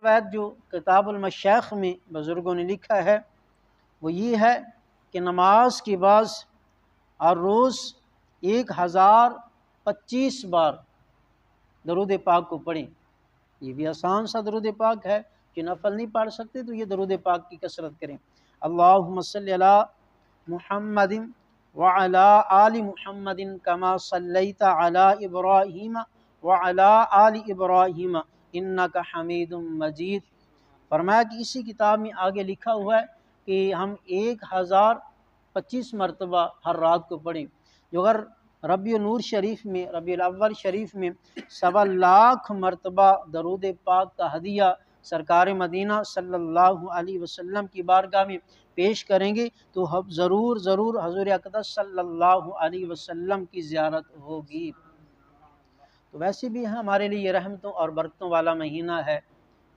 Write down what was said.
रवायत जो किताबुल मशाइख में बुज़ुर्गों ने लिखा है वो ये है कि नमाज के बाद हर रोज़ 1025 बार दरूद पाक को पढ़ें। ये भी आसान सा दरूद पाक है, जो नफल नहीं पढ़ सकते तो ये दरूद पाक की कसरत करें। अल्लाहुम्मा सल्ली अला मुहम्मदिन व अला आलि मुहम्मदिन कमा सल्लैता अला इब्राहीम व अला आलि इब्राहीम इन्नका हमीदुम मजीद। फरमाया कि इसी किताब में आगे लिखा हुआ है कि हम 1025 मरतबा हर रात को पढ़ें। जो अगर रबी नूर शरीफ में, रबी अव्वल शरीफ में 1.25 लाख मरतबा दरूद पाक का हदिया सरकार मदीना सल्लल्लाहु अलैहि वसल्लम की बारगाह में पेश करेंगे तो हम ज़रूर हज़ूर अक़दस सल्लल्लाहु अलैहि वसल्लम की ज़ियारत होगी। तो वैसे भी हमारे लिए ये रहमतों और बरकतों वाला महीना है,